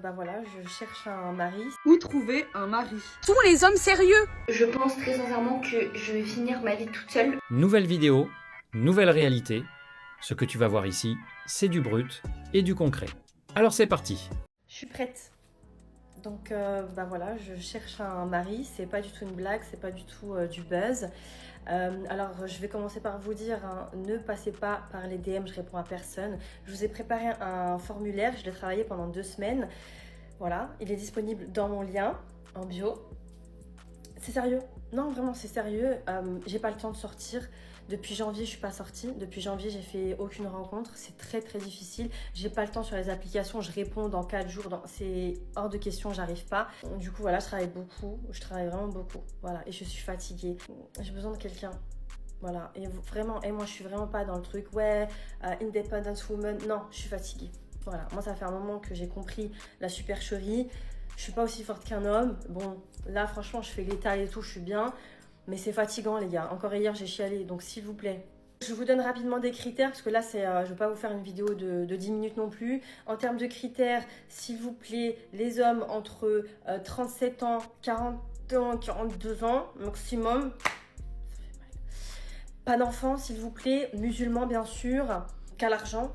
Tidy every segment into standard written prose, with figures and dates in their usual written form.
Bah voilà, je cherche un mari. Où trouver un mari? Tous les hommes sérieux. Je pense très sincèrement que je vais finir ma vie toute seule. Nouvelle vidéo, nouvelle réalité. Ce que tu vas voir ici, c'est du brut et du concret. Alors c'est parti. Je suis prête. Bah voilà, je cherche un mari. C'est pas du tout une blague, c'est pas du tout du buzz. Alors je vais commencer par vous dire, hein, ne passez pas par les DM, je réponds à personne. Je vous ai préparé un formulaire, je l'ai travaillé pendant 2 semaines. Voilà, il est disponible dans mon lien, en bio. C'est sérieux? Non, vraiment, c'est sérieux. J'ai pas le temps de sortir. Depuis janvier, je suis pas sortie. Depuis janvier, j'ai fait aucune rencontre. C'est très très difficile. J'ai pas le temps sur les applications. Je réponds dans 4 jours. C'est hors de question, j'arrive pas. Du coup, voilà, je travaille beaucoup. Je travaille vraiment beaucoup. Voilà, et je suis fatiguée. J'ai besoin de quelqu'un. Voilà, et vraiment, et moi, je suis vraiment pas dans le truc. Ouais, independent woman. Non, je suis fatiguée. Voilà, moi, ça fait un moment que j'ai compris la supercherie. Je suis pas aussi forte qu'un homme. Bon, là, franchement, je fais l'étal et tout, je suis bien. Mais c'est fatigant, les gars. Encore hier, j'ai chialé. Donc, s'il vous plaît. Je vous donne rapidement des critères, parce que là, je ne vais pas vous faire une vidéo de 10 minutes non plus. En termes de critères, s'il vous plaît, les hommes entre 37 ans, 40 ans, 42 ans, maximum. Pas d'enfants, s'il vous plaît. Musulmans, bien sûr. Qu'à l'argent.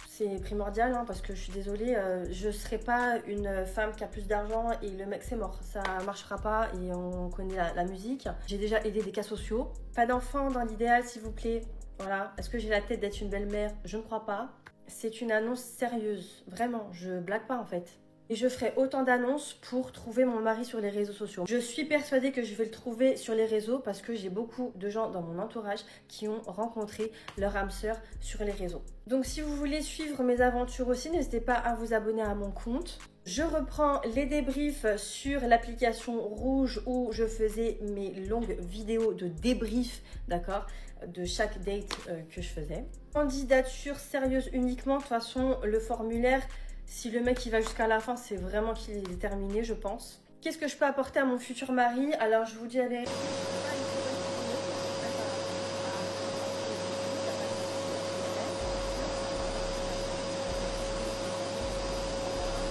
C'est primordial, hein, parce que je suis désolée, je ne serai pas une femme qui a plus d'argent et le mec c'est mort. Ça marchera pas et on connaît la musique. J'ai déjà aidé des cas sociaux. Pas d'enfants dans l'idéal, s'il vous plaît. Voilà. Est-ce que j'ai la tête d'être une belle-mère? Je ne crois pas. C'est une annonce sérieuse. Vraiment, je blague pas en fait. Et je ferai autant d'annonces pour trouver mon mari sur les réseaux sociaux. Je suis persuadée que je vais le trouver sur les réseaux parce que j'ai beaucoup de gens dans mon entourage qui ont rencontré leur âme sœur sur les réseaux. Donc si vous voulez suivre mes aventures aussi, n'hésitez pas à vous abonner à mon compte. Je reprends les débriefs sur l'application Rouge où je faisais mes longues vidéos de débrief, d'accord, de chaque date que je faisais. Candidature sérieuse uniquement, de toute façon le formulaire, si le mec il va jusqu'à la fin, c'est vraiment qu'il est terminé, je pense. Qu'est-ce que je peux apporter à mon futur mari? Alors je vous dis la vérité.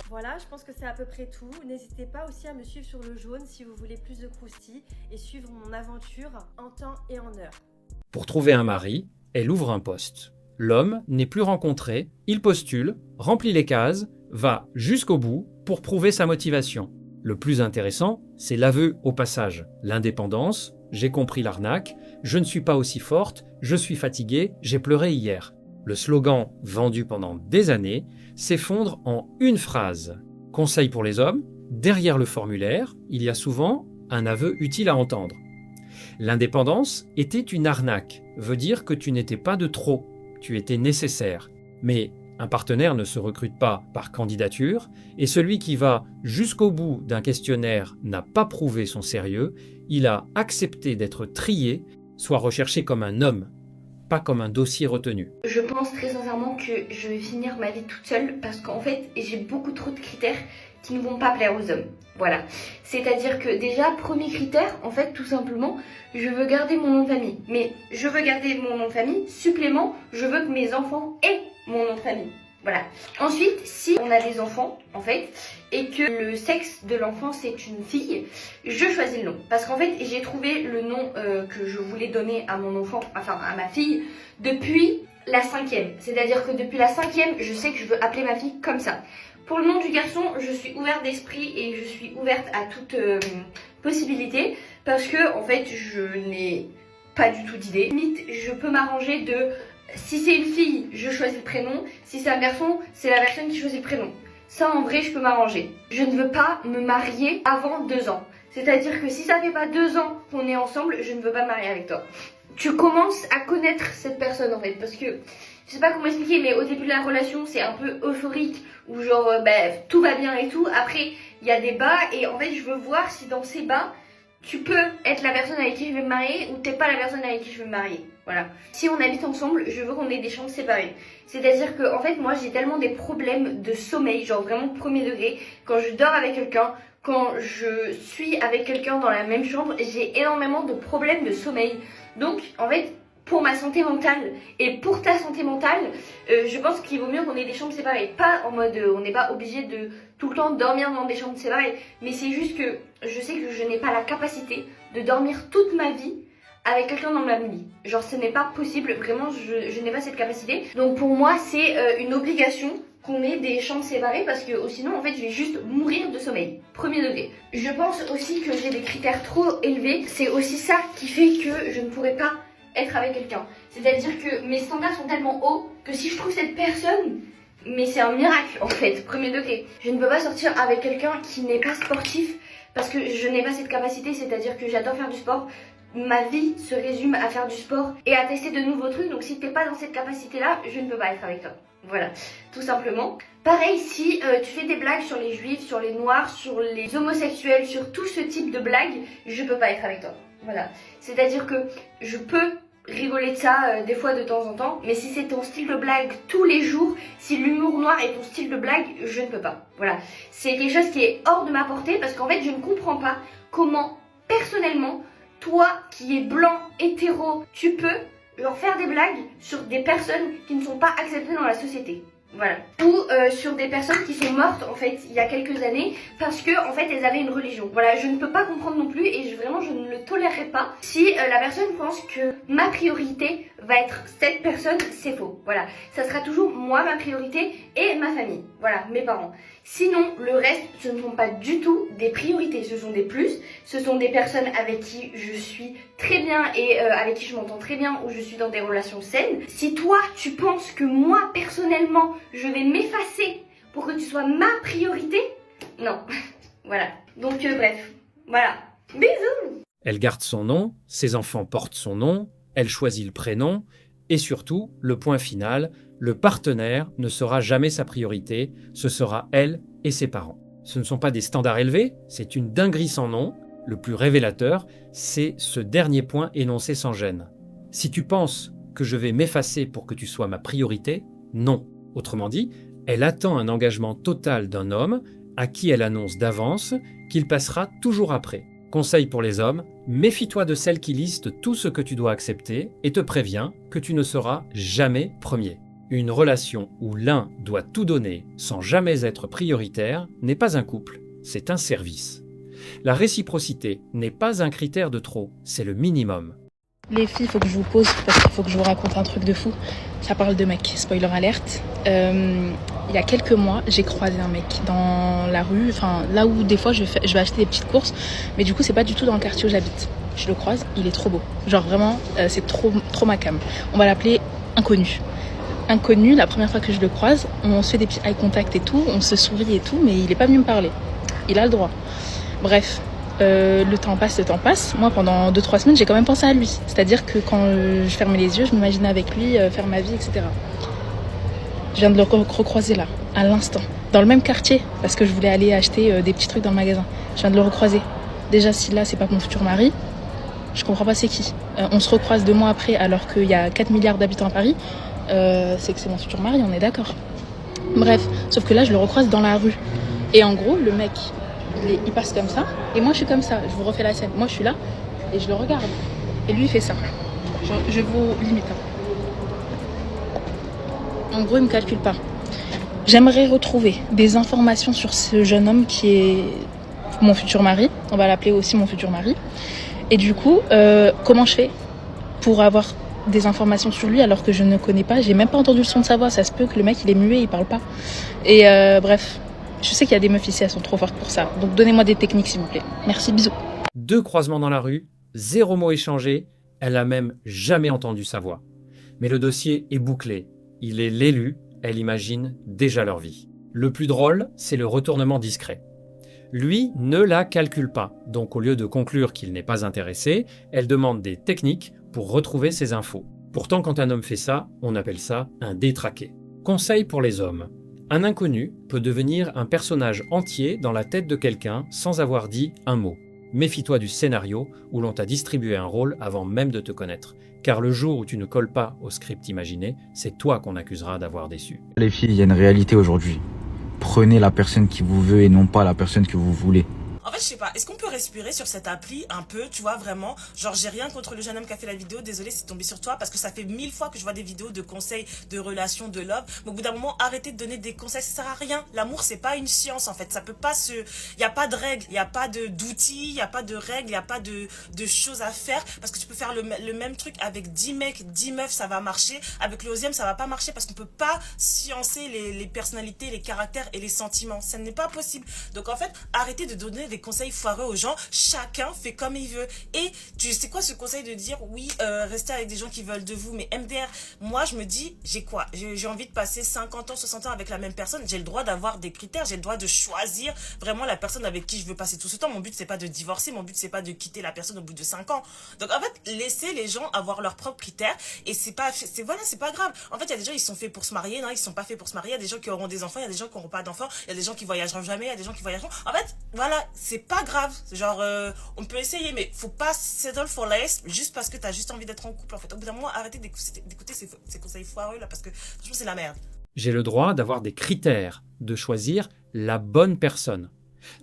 Voilà, je pense que c'est à peu près tout. N'hésitez pas aussi à me suivre sur le jaune si vous voulez plus de croustilles et suivre mon aventure en temps et en heure. Pour trouver un mari, elle ouvre un poste. L'homme n'est plus rencontré, il postule, remplit les cases, va jusqu'au bout pour prouver sa motivation. Le plus intéressant, c'est l'aveu au passage. L'indépendance, j'ai compris l'arnaque, je ne suis pas aussi forte, je suis fatiguée, j'ai pleuré hier. Le slogan vendu pendant des années s'effondre en une phrase. Conseil pour les hommes, derrière le formulaire, il y a souvent un aveu utile à entendre. L'indépendance était une arnaque, veut dire que tu n'étais pas de trop. Tu étais nécessaire. Mais un partenaire ne se recrute pas par candidature et celui qui va jusqu'au bout d'un questionnaire n'a pas prouvé son sérieux, il a accepté d'être trié, soit recherché comme un homme, pas comme un dossier retenu. Je pense très sincèrement que je vais finir ma vie toute seule parce qu'en fait j'ai beaucoup trop de critères qui ne vont pas plaire aux hommes. Voilà. C'est-à-dire que déjà, premier critère, en fait, tout simplement, je veux garder mon nom de famille. Mais je veux garder mon nom de famille, supplément, je veux que mes enfants aient mon nom de famille. Voilà. Ensuite, si on a des enfants, en fait, et que le sexe de l'enfant c'est une fille, je choisis le nom. Parce qu'en fait, j'ai trouvé le nom que je voulais donner à mon enfant, enfin à ma fille, depuis la 5e. C'est-à-dire que depuis la 5e, je sais que je veux appeler ma fille comme ça. Pour le nom du garçon, je suis ouverte d'esprit et je suis ouverte à toute possibilité parce que en fait, je n'ai pas du tout d'idée. Limite, je peux m'arranger de si c'est une fille, je choisis le prénom. Si c'est un garçon, c'est la personne qui choisit le prénom. Ça, en vrai, je peux m'arranger. Je ne veux pas me marier avant 2 ans. C'est-à-dire que si ça fait pas 2 ans qu'on est ensemble, je ne veux pas me marier avec toi. Tu commences à connaître cette personne en fait parce que je sais pas comment expliquer, mais au début de la relation c'est un peu euphorique où genre tout va bien et tout. Après il y a des bas et en fait je veux voir si dans ces bas tu peux être la personne avec qui je vais me marier ou t'es pas la personne avec qui je veux me marier. Voilà. Si on habite ensemble, je veux qu'on ait des chambres séparées. C'est-à-dire que en fait moi j'ai tellement des problèmes de sommeil, genre vraiment premier degré. Quand je dors avec quelqu'un, quand je suis avec quelqu'un dans la même chambre, j'ai énormément de problèmes de sommeil. Donc en fait pour ma santé mentale et pour ta santé mentale, je pense qu'il vaut mieux qu'on ait des chambres séparées. Pas en mode on n'est pas obligé de tout le temps dormir dans des chambres séparées, mais c'est juste que je sais que je n'ai pas la capacité de dormir toute ma vie avec quelqu'un dans le même lit. Genre ce n'est pas possible, vraiment je n'ai pas cette capacité. Donc pour moi c'est une obligation qu'on ait des chambres séparées parce que sinon en fait je vais juste mourir de sommeil. Premier degré. Je pense aussi que j'ai des critères trop élevés. C'est aussi ça qui fait que je ne pourrais pas être avec quelqu'un. C'est-à-dire que mes standards sont tellement hauts que si je trouve cette personne, mais c'est un miracle en fait, premier degré. Je ne peux pas sortir avec quelqu'un qui n'est pas sportif parce que je n'ai pas cette capacité, c'est-à-dire que j'adore faire du sport. Ma vie se résume à faire du sport et à tester de nouveaux trucs. Donc si t'es pas dans cette capacité-là, je ne peux pas être avec toi. Voilà, tout simplement. Pareil, si tu fais des blagues sur les juifs, sur les noirs, sur les homosexuels, sur tout ce type de blagues, je peux pas être avec toi. Voilà, c'est-à-dire que je peux rigoler de ça des fois de temps en temps, mais si c'est ton style de blague tous les jours, si l'humour noir est ton style de blague, je ne peux pas. Voilà, c'est quelque chose qui est hors de ma portée parce qu'en fait je ne comprends pas comment personnellement toi qui es blanc, hétéro, tu peux leur faire des blagues sur des personnes qui ne sont pas acceptées dans la société. Voilà. Ou sur des personnes qui sont mortes en fait il y a quelques années parce que en fait elles avaient une religion. Voilà, je ne peux pas comprendre non plus et vraiment je ne le tolérerai pas. Si la personne pense que ma priorité va être cette personne, c'est faux. Voilà, ça sera toujours moi ma priorité et ma famille. Voilà, mes parents. Sinon, le reste, ce ne sont pas du tout des priorités, ce sont des plus, ce sont des personnes avec qui je suis très bien et avec qui je m'entends très bien, où je suis dans des relations saines. Si toi, tu penses que moi, personnellement, je vais m'effacer pour que tu sois ma priorité, non. Voilà. Donc, bref. Voilà. Bisous. Elle garde son nom, ses enfants portent son nom, elle choisit le prénom, et surtout, le point final, le partenaire ne sera jamais sa priorité, ce sera elle et ses parents. Ce ne sont pas des standards élevés, c'est une dinguerie sans nom. Le plus révélateur, c'est ce dernier point énoncé sans gêne. Si tu penses que je vais m'effacer pour que tu sois ma priorité, non. Autrement dit, elle attend un engagement total d'un homme à qui elle annonce d'avance qu'il passera toujours après. Conseil pour les hommes, méfie-toi de celle qui liste tout ce que tu dois accepter et te prévient que tu ne seras jamais premier. Une relation où l'un doit tout donner sans jamais être prioritaire n'est pas un couple, c'est un service. La réciprocité n'est pas un critère de trop, c'est le minimum. Les filles, il faut que je vous pose parce qu'il faut que je vous raconte un truc de fou. Ça parle de mec, spoiler alerte. Il y a quelques mois, j'ai croisé un mec dans la rue, enfin là où des fois je vais acheter des petites courses, mais du coup c'est pas du tout dans le quartier où j'habite. Je le croise, il est trop beau. Genre vraiment, c'est trop ma cam. On va l'appeler inconnu. Inconnu, la première fois que je le croise, on se fait des petits eye contact et tout, on se sourit et tout, mais il est pas venu me parler. Il a le droit. Bref, le temps passe. Moi, pendant 2-3 semaines, j'ai quand même pensé à lui. C'est-à-dire que quand je fermais les yeux, je m'imaginais avec lui faire ma vie, etc. Je viens de le recroiser là, à l'instant. Dans le même quartier, parce que je voulais aller acheter des petits trucs dans le magasin. Je viens de le recroiser. Déjà, si là, c'est pas mon futur mari, je comprends pas c'est qui. On se recroise 2 mois après, alors qu'il y a 4 milliards d'habitants à Paris. C'est que c'est mon futur mari, on est d'accord. Bref, sauf que là je le recroise dans la rue. Et en gros, le mec, il passe comme ça, et moi je suis comme ça, je vous refais la scène. Moi je suis là, et je le regarde. Et lui il fait ça. Je vous limite. En gros, il me calcule pas. J'aimerais retrouver des informations sur ce jeune homme qui est mon futur mari. On va l'appeler aussi mon futur mari. Et du coup, comment je fais pour avoir des informations sur lui alors que je ne connais pas, j'ai même pas entendu le son de sa voix, ça se peut que le mec il est muet, il parle pas. Et bref, je sais qu'il y a des meufs ici, elles sont trop fortes pour ça. Donc donnez-moi des techniques s'il vous plaît. Merci, bisous. 2 croisements dans la rue, 0 mot échangé, elle a même jamais entendu sa voix. Mais le dossier est bouclé, il est l'élu, elle imagine déjà leur vie. Le plus drôle, c'est le retournement discret. Lui ne la calcule pas, donc au lieu de conclure qu'il n'est pas intéressé, elle demande des techniques pour retrouver ses infos. Pourtant, quand un homme fait ça, on appelle ça un détraqué. Conseil pour les hommes. Un inconnu peut devenir un personnage entier dans la tête de quelqu'un sans avoir dit un mot. Méfie-toi du scénario où l'on t'a distribué un rôle avant même de te connaître. Car le jour où tu ne colles pas au script imaginé, c'est toi qu'on accusera d'avoir déçu. Les filles, il y a une réalité aujourd'hui. Prenez la personne qui vous veut et non pas la personne que vous voulez. En fait, je sais pas, est-ce qu'on peut respirer sur cette appli un peu, tu vois, vraiment? Genre, j'ai rien contre le jeune homme qui a fait la vidéo, désolé, c'est tombé sur toi, parce que ça fait 1000 fois que je vois des vidéos de conseils, de relations, de love, mais au bout d'un moment, arrêtez de donner des conseils, ça sert à rien. L'amour, c'est pas une science, en fait, ça peut pas se... Il y a pas de règles, il y a pas d'outils, il y a pas de règles, il y a pas de choses à faire, parce que tu peux faire le même truc avec 10 mecs, 10 meufs, ça va marcher, avec le 11e, ça va pas marcher, parce qu'on peut pas sciencer les personnalités, les caractères et les sentiments, ça n'est pas possible. Donc en fait, arrêtez de donner des conseils foireux aux gens, chacun fait comme il veut. Et tu sais quoi, ce conseil de dire oui, restez avec des gens qui veulent de vous, mais MDR, moi je me dis, j'ai quoi, j'ai envie de passer 50 ans, 60 ans avec la même personne, j'ai le droit d'avoir des critères, j'ai le droit de choisir vraiment la personne avec qui je veux passer tout ce temps. Mon but c'est pas de divorcer, mon but c'est pas de quitter la personne au bout de 5 ans. Donc en fait, laissez les gens avoir leurs propres critères, et c'est pas grave. En fait, il y a des gens, ils sont faits pour se marier, non, ils sont pas faits pour se marier, il y a des gens qui auront des enfants, il y a des gens qui auront pas d'enfants, il y a des gens qui voyageront jamais, il y a des gens qui voyageront. En fait, voilà, c'est pas grave. Genre, on peut essayer, mais faut pas settle for less juste parce que t'as juste envie d'être en couple. En fait, au bout d'un moment, arrêtez d'écouter ces conseils foireux là, parce que franchement, c'est la merde. J'ai le droit d'avoir des critères, de choisir la bonne personne.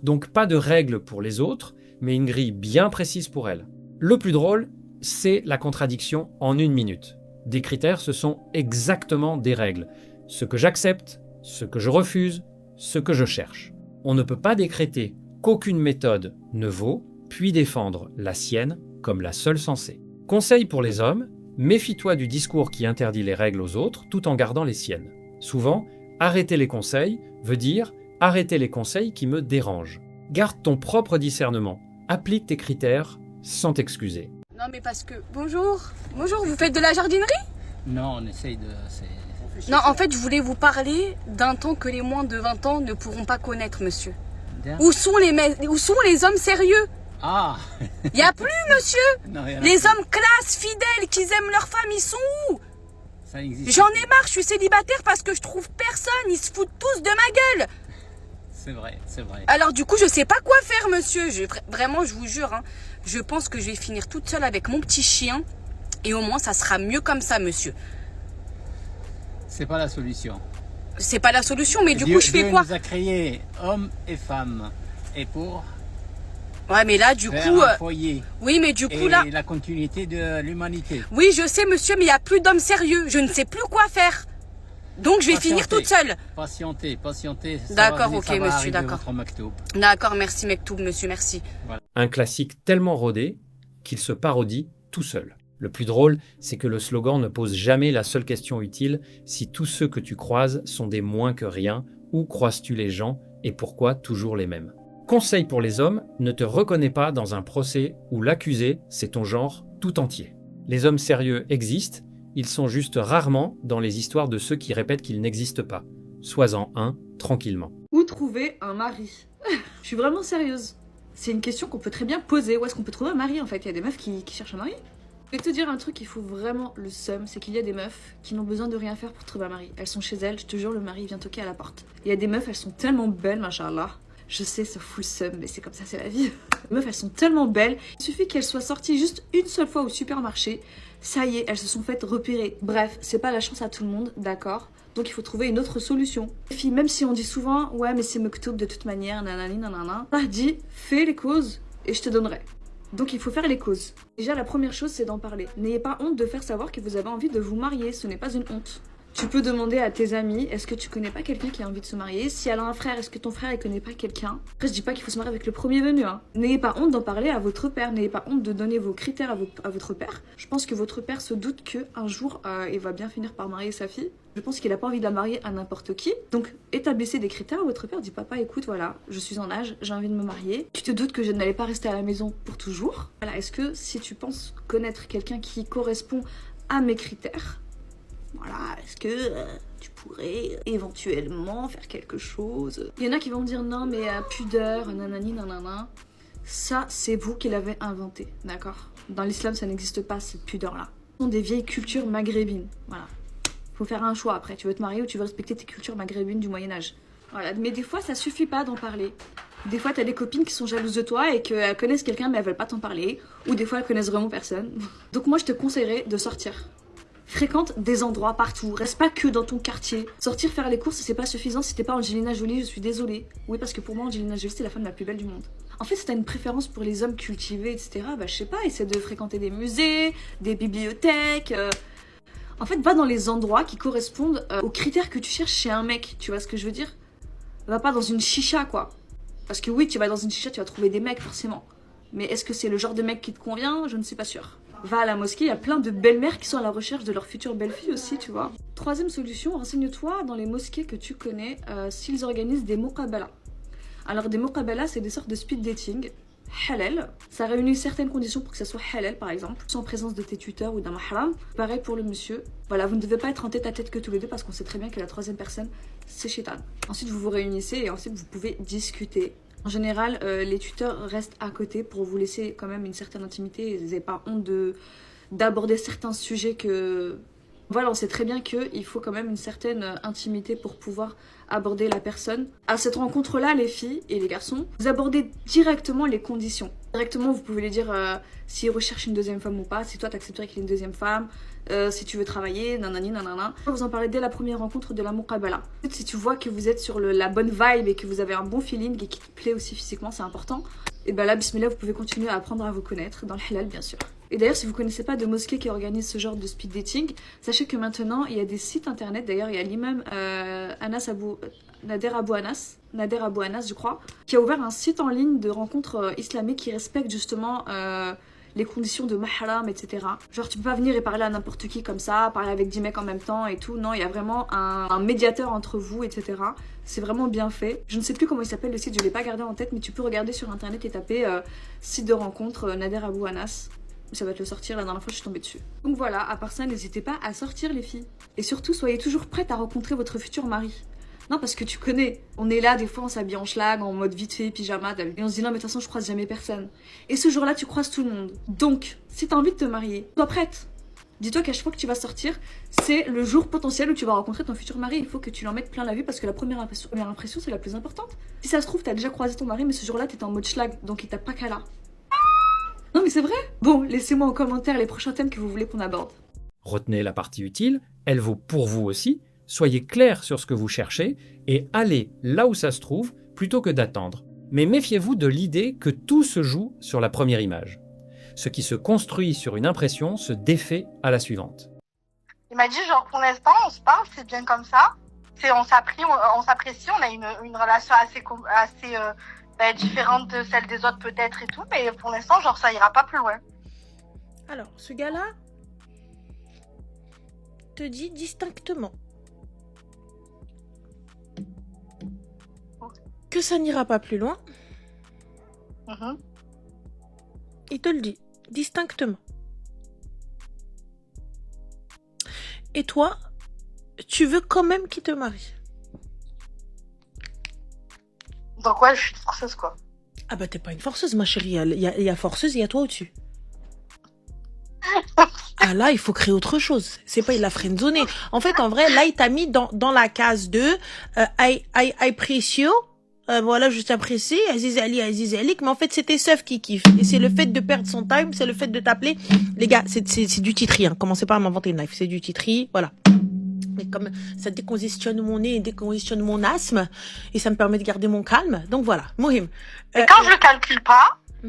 Donc pas de règles pour les autres, mais une grille bien précise pour elles. Le plus drôle, c'est la contradiction en 1 minute. Des critères, ce sont exactement des règles. Ce que j'accepte, ce que je refuse, ce que je cherche. On ne peut pas décréter qu'aucune méthode ne vaut, puis défendre la sienne comme la seule sensée. Conseil pour les hommes, méfie-toi du discours qui interdit les règles aux autres tout en gardant les siennes. Souvent, arrêter les conseils veut dire arrêter les conseils qui me dérangent. Garde ton propre discernement, applique tes critères sans t'excuser. Non mais parce que... Bonjour, vous faites de la jardinerie? Non, on essaye de... Non, en fait, je voulais vous parler d'un temps que les moins de 20 ans ne pourront pas connaître, monsieur. Où sont les hommes sérieux? Ah. Il n'y a plus, monsieur. Non, les hommes classe, fidèles, qui aiment leur femme, ils sont où? Ça existe. J'en ai marre, je suis célibataire parce que je trouve personne. Ils se foutent tous de ma gueule. C'est vrai, c'est vrai. Alors du coup, je sais pas quoi faire, monsieur. Vraiment, je vous jure, hein, je pense que je vais finir toute seule avec mon petit chien. Et au moins, ça sera mieux comme ça, monsieur. C'est pas la solution. C'est pas la solution, mais du Dieu, coup, je fais Dieu quoi? nous a créés hommes et femmes. Et pour Ouais, mais là, du faire coup... un foyer. Oui, mais du coup, et là... la continuité de l'humanité. Oui, je sais, monsieur, mais il n'y a plus d'hommes sérieux. Je ne sais plus quoi faire. Donc, je vais finir toute seule. Patientez. D'accord, ok, monsieur, d'accord. Maktoub. D'accord, merci, Mektoub, monsieur, merci. Voilà. Un classique tellement rodé qu'il se parodie tout seul. Le plus drôle, c'est que le slogan ne pose jamais la seule question utile: si tous ceux que tu croises sont des moins que rien, où croises-tu les gens et pourquoi toujours les mêmes? Conseil pour les hommes, ne te reconnais pas dans un procès où l'accusé, c'est ton genre tout entier. Les hommes sérieux existent, ils sont juste rarement dans les histoires de ceux qui répètent qu'ils n'existent pas. Sois-en un, tranquillement. Où trouver un mari? Je suis vraiment sérieuse. C'est une question qu'on peut très bien poser. Où est-ce qu'on peut trouver un mari en fait? Il y a des meufs qui cherchent un mari. Je vais te dire un truc qui fout vraiment le seum, c'est qu'il y a des meufs qui n'ont besoin de rien faire pour trouver un mari. Elles sont chez elles, je te jure, le mari vient toquer à la porte. Il y a des meufs, elles sont tellement belles, machallah. Je sais, ça fout le seum, mais c'est comme ça, c'est la vie. Les meufs, elles sont tellement belles. Il suffit qu'elles soient sorties juste une seule fois au supermarché. Ça y est, elles se sont faites repérer. Bref, c'est pas la chance à tout le monde, d'accord? Donc il faut trouver une autre solution. Les filles, même si on dit souvent, ouais, mais c'est Mektoub de toute manière, nanani, nanana. Bah, dis, fais les causes et je te donnerai. Donc il faut faire les causes. Déjà, la première chose, c'est d'en parler. N'ayez pas honte de faire savoir que vous avez envie de vous marier, ce n'est pas une honte. Tu peux demander à tes amis, est-ce que tu connais pas quelqu'un qui a envie de se marier? Si elle a un frère, est-ce que ton frère, il connaît pas quelqu'un? Après, je dis pas qu'il faut se marier avec le premier venu, hein. N'ayez pas honte d'en parler à votre père, n'ayez pas honte de donner vos critères à votre père. Je pense que votre père se doute qu'un jour, il va bien finir par marier sa fille. Je pense qu'il a pas envie de la marier à n'importe qui. Donc, établissez des critères à votre père. Dis, papa, écoute, voilà, je suis en âge, j'ai envie de me marier. Tu te doutes que je n'allais pas rester à la maison pour toujours. Voilà, est-ce que si tu penses connaître quelqu'un qui correspond à mes critères, voilà, est-ce que tu pourrais éventuellement faire quelque chose? Il y en a qui vont me dire non, mais pudeur, nanani, nanana. Ça, c'est vous qui l'avez inventé, d'accord? Dans l'islam, ça n'existe pas, cette pudeur-là. Ce sont des vieilles cultures maghrébines, voilà. Faut faire un choix après, tu veux te marier ou tu veux respecter tes cultures maghrébines du Moyen-Âge. Voilà, mais des fois, ça suffit pas d'en parler. Des fois, t'as des copines qui sont jalouses de toi et qu'elles connaissent quelqu'un, mais elles veulent pas t'en parler. Ou des fois, elles connaissent vraiment personne. Donc moi, je te conseillerais de sortir. Fréquente des endroits partout, reste pas que dans ton quartier. Sortir faire les courses, c'est pas suffisant si t'es pas Angelina Jolie, je suis désolée. Oui, parce que pour moi, Angelina Jolie, c'est la femme la plus belle du monde. En fait, si t'as une préférence pour les hommes cultivés, etc., bah je sais pas, essaie de fréquenter des musées, des bibliothèques. En fait, va dans les endroits qui correspondent aux critères que tu cherches chez un mec, tu vois ce que je veux dire? Va pas dans une chicha, quoi. Parce que oui, tu vas dans une chicha, tu vas trouver des mecs, forcément. Mais est-ce que c'est le genre de mec qui te convient? Je ne suis pas sûre. Va à la mosquée, il y a plein de belles-mères qui sont à la recherche de leur future belle-fille aussi, tu vois. Troisième solution, renseigne-toi dans les mosquées que tu connais s'ils organisent des muqabala. Alors des muqabala, c'est des sortes de speed dating halal. Ça réunit certaines conditions pour que ça soit halal, par exemple, sans présence de tes tuteurs ou d'un mahram. Pareil pour le monsieur. Voilà, vous ne devez pas être en tête à tête que tous les deux parce qu'on sait très bien que la troisième personne, c'est shaitan. Ensuite, vous vous réunissez et ensuite, vous pouvez discuter. En général, les tuteurs restent à côté pour vous laisser quand même une certaine intimité. Ils n'avaient pas honte d'aborder certains sujets que... Voilà, on sait très bien qu'il faut quand même une certaine intimité pour pouvoir aborder la personne. À cette rencontre-là, les filles et les garçons, vous abordez directement les conditions. Directement, vous pouvez les dire s'ils recherchent une deuxième femme ou pas, si toi t'accepterais qu'il y ait une deuxième femme, si tu veux travailler, nanani, nanana. Vous en parlez dès la première rencontre de la muqabala. Si tu vois que vous êtes sur la bonne vibe et que vous avez un bon feeling et qui te plaît aussi physiquement, c'est important. Et ben là, bismillah, vous pouvez continuer à apprendre à vous connaître, dans le halal bien sûr. Et d'ailleurs, si vous ne connaissez pas de mosquée qui organise ce genre de speed dating, sachez que maintenant, il y a des sites internet. D'ailleurs, il y a l'imam Nader Abou Anas, je crois, qui a ouvert un site en ligne de rencontres islamiques qui respecte justement les conditions de mahram, etc. Genre, tu peux pas venir et parler à n'importe qui comme ça, parler avec 10 mecs en même temps et tout. Non, il y a vraiment un médiateur entre vous, etc. C'est vraiment bien fait. Je ne sais plus comment il s'appelle le site, je ne l'ai pas gardé en tête, mais tu peux regarder sur internet et taper site de rencontre Nader Abou Anas. Ça va te le sortir, la dernière fois je suis tombée dessus. Donc voilà, à part ça, n'hésitez pas à sortir les filles. Et surtout, soyez toujours prêtes à rencontrer votre futur mari. Non, parce que tu connais, on est là, des fois on s'habille en schlag, en mode vite fait, pyjama, et on se dit non mais de toute façon je croise jamais personne. Et ce jour-là, tu croises tout le monde. Donc, si t'as envie de te marier, sois prête. Dis-toi qu'à chaque fois que tu vas sortir, c'est le jour potentiel où tu vas rencontrer ton futur mari. Il faut que tu l'en mettes plein la vue parce que la première impression c'est la plus importante. Si ça se trouve, t'as déjà croisé ton mari, mais ce jour-là, t'étais en mode schlag, donc il t'a pas qu'à là. Non mais c'est vrai. Bon, laissez-moi en commentaire les prochains thèmes que vous voulez qu'on aborde. Retenez la partie utile, elle vaut pour vous aussi. Soyez clair sur ce que vous cherchez et allez là où ça se trouve plutôt que d'attendre. Mais méfiez-vous de l'idée que tout se joue sur la première image. Ce qui se construit sur une impression se défait à la suivante. Il m'a dit genre pour l'instant on se parle, c'est bien comme ça. On s'apprécie, on a une relation assez différente de celle des autres peut-être et tout, mais pour l'instant genre ça ira pas plus loin. Alors ce gars-là te dit distinctement que ça n'ira pas plus loin. Il te le dit distinctement. Et toi, tu veux quand même qu'il te marie. Donc ouais, je suis une forceuse quoi. Ah bah t'es pas une forceuse ma chérie, il y a forceuse, il y a toi au-dessus. Ah là, il faut créer autre chose. C'est pas il a friendzoné. En fait, en vrai, là, il t'a mis dans la case de I précieux. Voilà, je t'apprécie, Aziz Ali, mais en fait, c'est tes seufs qui kiffent. Et c'est le fait de perdre son time, c'est le fait de t'appeler. Les gars, c'est du titri, hein. Commencez pas à m'inventer une life, c'est du titri, voilà. Mais comme ça décongestionne mon nez, décongestionne mon asthme, et ça me permet de garder mon calme, donc voilà, mohim. Et quand je le calcule pas, eh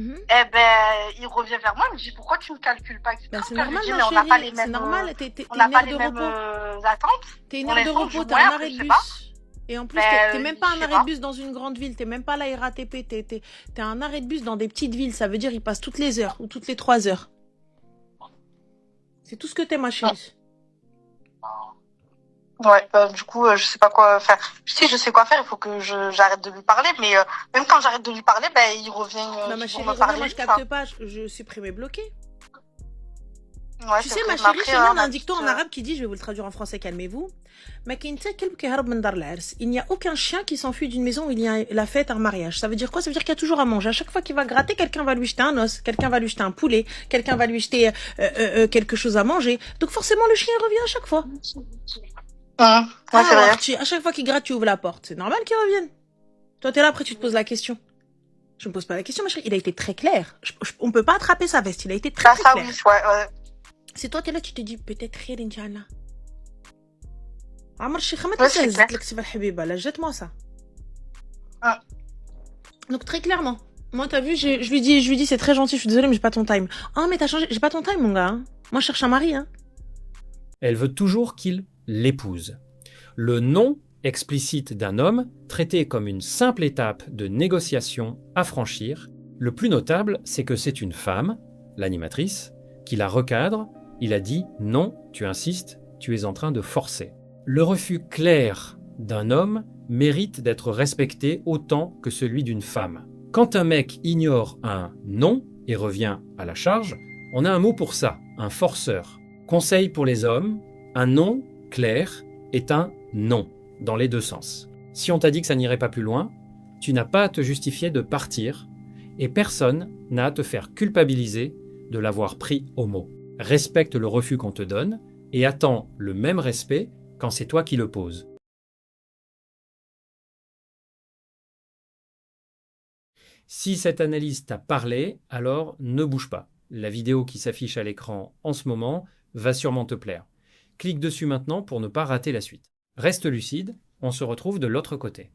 ben, il revient vers moi, il me dit pourquoi tu me calcules pas, etc. Ben, c'est normal, dis, ma mais on chérie, n'a pas les mêmes, c'est normal, on n'a pas les mêmes attentes. T'es une heure de repos, t'as un arrêt de bus. Et en plus, t'es même pas un arrêt de bus dans une grande ville, t'es même pas la RATP, t'es un arrêt de bus dans des petites villes, ça veut dire il passe toutes les heures ou toutes les 3 heures. C'est tout ce que t'es, ma chérie. Ouais, du coup, je sais pas quoi faire. Si je sais quoi faire, il faut que j'arrête de lui parler, mais même quand j'arrête de lui parler, ben il revient bah, ma chérie, me parler. Moi je capte pas, je supprime et bloqué. Ouais, tu sais, ma chérie, chez nous, on a un dicton en arabe qui dit, je vais vous le traduire en français, calmez-vous. Il n'y a aucun chien qui s'enfuit d'une maison où il y a la fête, un mariage. Ça veut dire quoi? Ça veut dire qu'il y a toujours à manger. À chaque fois qu'il va gratter, quelqu'un va lui jeter un os, quelqu'un va lui jeter un poulet, quelqu'un va lui jeter quelque chose à manger. Donc forcément, le chien revient à chaque fois. Ouais, c'est vrai. À chaque fois qu'il gratte, tu ouvres la porte. C'est normal qu'il revienne. Toi, t'es là, après, tu te poses la question. Je me pose pas la question, ma chérie. Il a été très clair. On peut pas attraper sa veste. Il a été très clair. Oui, ouais. C'est toi, t'es là, tu te dis, peut-être khir, Inch'Allah. عمر الشيخ ما Ouais, تنسى لك سيف الحبيبه لا جات moi ça. Donc très clairement, Moi, t'as vu, je lui dis, c'est très gentil, je suis désolée, mais j'ai pas ton time. Oh, mais t'as changé, j'ai pas ton time, mon gars. Hein. Moi, je cherche un mari, hein. Elle veut toujours qu'il l'épouse. Le non explicite d'un homme, traité comme une simple étape de négociation à franchir. Le plus notable, c'est que c'est une femme, l'animatrice, qui la recadre. Il a dit « Non, tu insistes, tu es en train de forcer ». Le refus clair d'un homme mérite d'être respecté autant que celui d'une femme. Quand un mec ignore un « non » et revient à la charge, on a un mot pour ça, un forceur. Conseil pour les hommes, un non clair est un non, dans les deux sens. Si on t'a dit que ça n'irait pas plus loin, tu n'as pas à te justifier de partir et personne n'a à te faire culpabiliser de l'avoir pris au mot. Respecte le refus qu'on te donne et attends le même respect quand c'est toi qui le poses. Si cette analyse t'a parlé, alors ne bouge pas. La vidéo qui s'affiche à l'écran en ce moment va sûrement te plaire. Clique dessus maintenant pour ne pas rater la suite. Reste lucide, on se retrouve de l'autre côté.